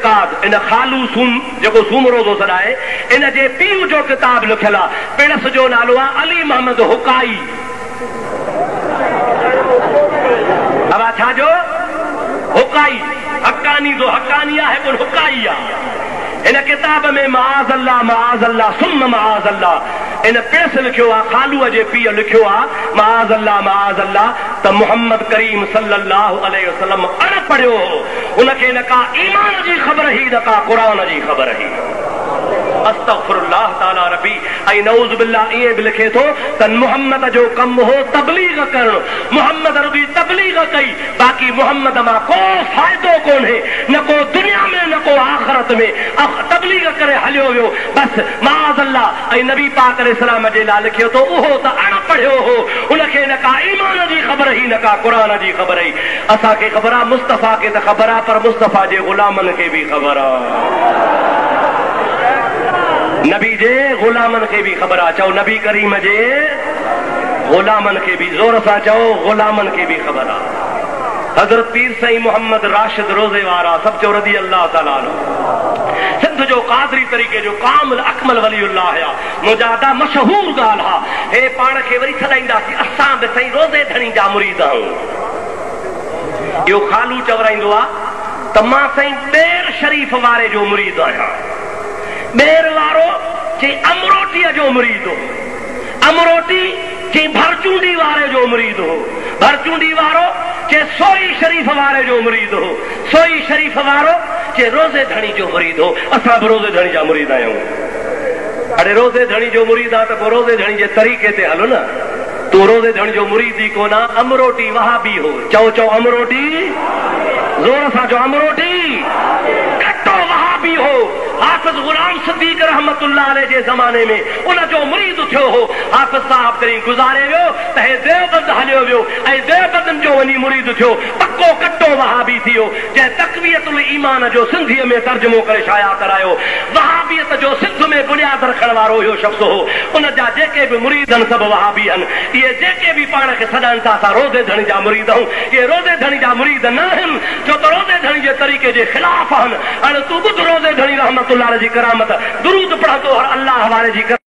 एतिकाद इन खालू सूम जेको सूम रोज़ो सॾाए इन जे पीउ जो किताब लिखियल आहे। पिणस जो नालो आहे अली मोहम्मद हुकाई। अब छा जो हुकाई हक्कानी जो हक्कानी आहे कोन हुकाई आहे। इन किताब में माज़ अल्लाह सुम माज़ अल्लाह इन पिणस लिखियो आहे खालूअ जे पीउ लिखियो आहे माज़ अल्लाह त मुहम्मद करीम सल्लल्लाहु अलैहि वसल्लम अण पढ़ियो हो। उनखे न का ईमान जी ख़बर ही न का क़ुरान जी ख़बर ही। अस्तग़फिरुल्लाह ताला रबी ऐं नऊज़ बिल्लाह इएं बि लिखे थो त मुहम्मद जो कमु हो तबलीग करणु। मुहम्मद रुॻी तबलीग कई, बाक़ी मुहम्मद मां को फ़ाइदो कोन्हे, न को दुनिया में न को आख़िरत में। तबलीग करे हलियो वियो बस माज़ अल्लाह। ऐं नबी पाक अलैहिस्सलाम जे लाइ लिखियो थो उहो त अण पढ़ियो हो, उनखे न का ईमान जी ख़बर ही न का क़ुरान जी ख़बर ही। असांखे ख़बर आहे मुस्तफ़ा खे त ख़बर आहे, पर मुस्तफ़ा जे ग़ुलामनि खे बि ख़बर आहे, नबी जे ग़ुलामनि खे बि ख़बर आहे। चओ नबी करीम जे ग़ुलामनि खे बि, ज़ोर सां चओ ग़ुलामनि खे बि ख़बर आहे। हज़रत पीर साईं मोहम्मद राशिद रोज़े वारा सब चओ रज़ी अल्लाह ताला अन्हु। सिंध जो क़ादरी तरीक़े जो कामिल अकमल वलीउल्लाह हुया। मुजादा मशहूर ॻाल्हि आहे। हे पाण खे वरी छॾाईंदासीं, असां बि साईं रोज़े धणी जा मुरीद आहियूं। इहो खालू चवराईंदो आहे त मां साईं ॿेर शरीफ़ वारे जो मुरीद आहियां। ॿेर वारो चई अमरोटीअ जो मुरीद हो, अमरोटी चई भरचूंडी वारे जो मुरीद हो, भरचूंडी वारो चई सोई शरीफ़ वारे जो मुरीद हो, सोई शरीफ़ वारो चई रोज़े धणी जो मुरीद हो। असां बि रोज़े धणी जा मुरीद आहियूं। अरे रोज़े धणी जो मुरीद आहे त पोइ रोज़े धणी जे तरीक़े ते हलो न। तूं रोज़े धणी जो मुरीद ई कोन, अमरोटी वहाबी हो। चओ चओ अमरोटी, ज़ोर सां चओ अमरोटी, कट्टो वहाबी हो। हाफ़िज़ गुलाम सिद्दीक़ रहमतुल्लाह अलैह जे ज़माने में उन जो मुरीद थियो हो। हाफ़िज़ साहब तरी गुज़ारे वियो त हे देवबंद हलियो वियो ऐं देवबंदनि जो वञी मुरीद थियो, पक्को कट्टो वहाबी थियो। जंहिं तक़वियतुल ईमान जो सिंधीअ में तर्जुमो करे शाया करायो। वहाबियत जो सिंध में बुनियाद रखण वारो इहो शख़्स हो। उन जा जेके बि मुरीद आहिनि सभु वहाबी आहिनि। इहे जेके बि पाण खे सॾनि था असां रोज़े धणी जा मुरीद आहियूं, इहे रोज़े धणी जा मुरीद न आहिनि, छो त रोज़े धणी जे तरीक़े जे ख़िलाफ़ आहिनि। हाणे तूं ॿुध रोज़े धणी रहमतुल्लाह जी करामत, दुरूद पढ़ंदो हर अल्लाह वारे जी